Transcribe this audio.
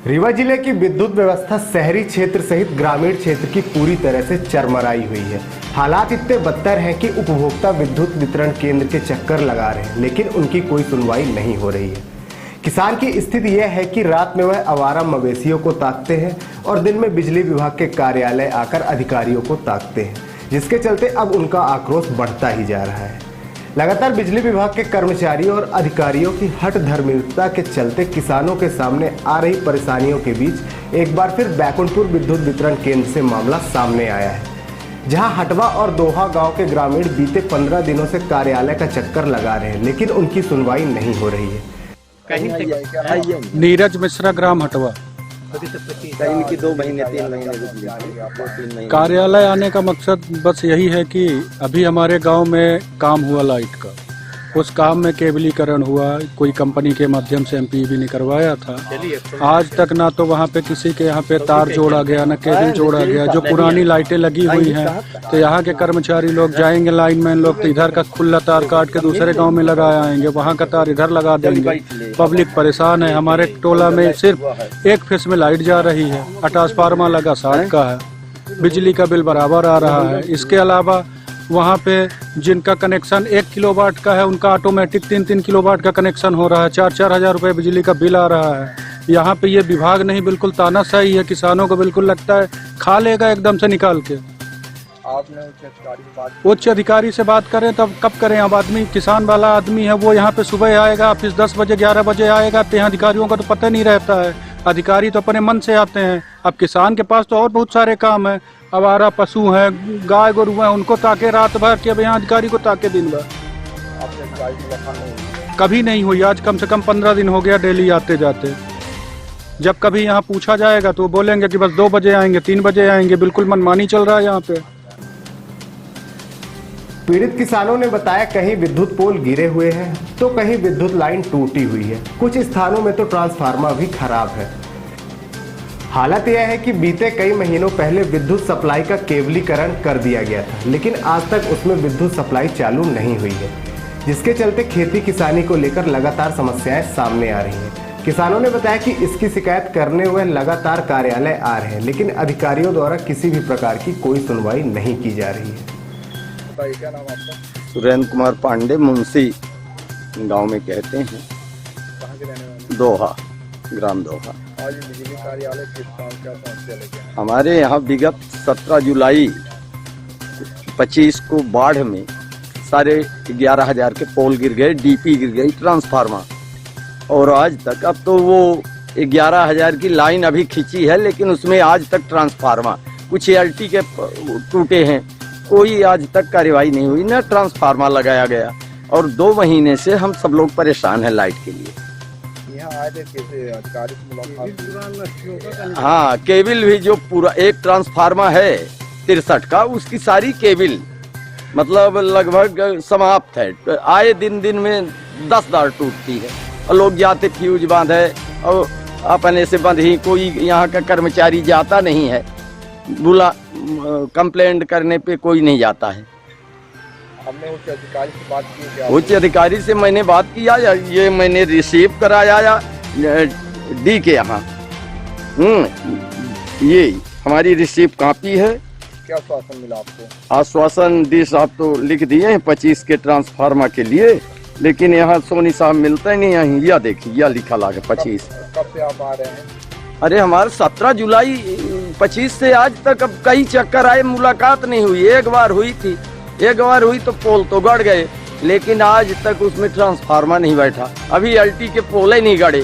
रीवा जिले की विद्युत व्यवस्था शहरी क्षेत्र सहित ग्रामीण क्षेत्र की पूरी तरह से चरमराई हुई है। हालात इतने बदतर हैं कि उपभोक्ता विद्युत वितरण केंद्र के चक्कर लगा रहे हैं, लेकिन उनकी कोई सुनवाई नहीं हो रही है। किसान की स्थिति यह है कि रात में वह आवारा मवेशियों को ताकते हैं और दिन में बिजली विभाग के कार्यालय आकर अधिकारियों को ताकते हैं, जिसके चलते अब उनका आक्रोश बढ़ता ही जा रहा है। लगातार बिजली विभाग के कर्मचारियों और अधिकारियों की हठ धर्मिष्ठता के चलते किसानों के सामने आ रही परेशानियों के बीच एक बार फिर बैकुंठपुर विद्युत वितरण केंद्र से मामला सामने आया है, जहां हटवा और दोहा गांव के ग्रामीण बीते 15 दिनों से कार्यालय का चक्कर लगा रहे हैं, लेकिन उनकी सुनवाई नहीं हो रही है। नीरज मिश्रा, ग्राम हटवा। इनकी 2 महीने 3 महीने कार्यालय आने का मकसद बस यही है कि अभी हमारे गांव में काम हुआ लाइट का, उस काम में केबलीकरण हुआ, कोई कंपनी के माध्यम से एमपीबी ने करवाया था। आज तक ना तो वहां पे किसी के यहाँ पे तार जोड़ा गया, ना केबल जोड़ा गया। जो पुरानी लाइटें लगी हुई हैं तो यहाँ के कर्मचारी लोग जाएंगे, लाइनमैन लोग तो इधर का खुला तार काट के दूसरे गाँव में लगा आएंगे, वहाँ का तार इधर लगा देंगे। पब्लिक परेशान है। हमारे टोला में सिर्फ एक फेस में लाइट जा रही है, ट्रांसफार्मर लगा 60 का है, बिजली का बिल बराबर आ रहा है। इसके अलावा वहाँ पे जिनका कनेक्शन 1 किलोवाट का है, उनका ऑटोमेटिक 3-3 किलोवाट का कनेक्शन हो रहा है। 4-4 हज़ार रुपये बिजली का बिल आ रहा है। यहाँ पे ये विभाग नहीं, बिल्कुल तानाशाही है। किसानों को बिल्कुल लगता है खा लेगा एकदम से निकाल के। आपने उच्च अधिकारी से बात करें तब कब करें? अब आदमी किसान वाला आदमी है, वो यहाँ पे सुबह आएगा, ऑफिस 10 बजे 11 बजे आएगा, तो यहाँ अधिकारियों का तो पता नहीं रहता है। अधिकारी तो अपने मन से आते हैं। अब किसान के पास तो और बहुत सारे काम है, आवारा पशु हैं, गाय गोरु हैं, उनको ताके रात भर के, अब यहाँ अधिकारी को ताके दिन भर। कभी नहीं हुई। आज कम से कम 15 दिन हो गया डेली आते जाते। जब कभी यहाँ पूछा जाएगा तो बोलेंगे कि बस 2 बजे आएंगे, 3 बजे आएंगे। बिल्कुल मनमानी चल रहा है यहाँ पे। पीड़ित किसानों ने बताया कहीं विद्युत पोल गिरे हुए हैं तो कहीं विद्युत लाइन टूटी हुई है, कुछ स्थानों में तो ट्रांसफार्मर भी खराब है। हालत यह है कि बीते कई महीनों पहले विद्युत सप्लाई का केबलीकरण कर दिया गया था, लेकिन आज तक उसमें विद्युत सप्लाई चालू नहीं हुई है, जिसके चलते खेती किसानी को लेकर लगातार समस्याएं सामने आ रही हैं। किसानों ने बताया कि इसकी शिकायत करने हुए लगातार कार्यालय आ रहे हैं, लेकिन अधिकारियों द्वारा किसी भी प्रकार की कोई सुनवाई नहीं की जा रही है। क्या नाम आपका? सुरेंद्र कुमार पांडे, मुंशी गांव में कहते हैं। कहाँ के रहने वाले? दोहा, ग्राम दोहा। आज बिजली कार्यालय किस काम का समस्या लेके आए? हमारे यहाँ विगत 17 जुलाई 25 को बाढ़ में सारे 11,000 के पोल गिर गए, डीपी गिर गई, ट्रांसफार्मर, और आज तक अब तो वो 11,000 की लाइन अभी खींची है, लेकिन उसमें आज तक ट्रांसफार्मर, कुछ एलटी के टूटे हैं, कोई आज तक कार्रवाई नहीं हुई, न ट्रांसफार्मर लगाया गया। और 2 महीने से हम सब लोग परेशान हैं लाइट के लिए। यहाँ आए थे कैसे अधिकारी से मुलाकात? हाँ, केबल भी जो पूरा एक ट्रांसफार्मर है 63 का, उसकी सारी केबल मतलब लगभग समाप्त है। आए दिन में 10 दार टूटती है और लोग जाते फ्यूज बांधे और अपने से बंद ही, कोई यहाँ का कर्मचारी जाता नहीं है। बुला कंप्लेंट करने पे कोई नहीं जाता है। हमने उच्च अधिकारी से बात की क्या? उच्च अधिकारी से मैंने बात किया, ये मैंने रिसीव कराया डी के यहाँ। ये हमारी रिसीव कॉपी है। क्या आश्वासन मिला आपको? आश्वासन डी साहब तो लिख दिए हैं 25 के ट्रांसफार्मर के लिए, लेकिन यहाँ सोनी साहब मिलता ही नहीं। यहाँ यह देखिए, यह लिखा लागे 25। कब से आप आ रहे हैं? अरे हमारे 17 जुलाई 25 से आज तक अब कई चक्कर आए, मुलाकात नहीं हुई। एक बार हुई थी, एक बार हुई तो पोल तो गड़ गए, लेकिन आज तक उसमें ट्रांसफार्मर नहीं बैठा। अभी एलटी के पोल ही नहीं गड़े।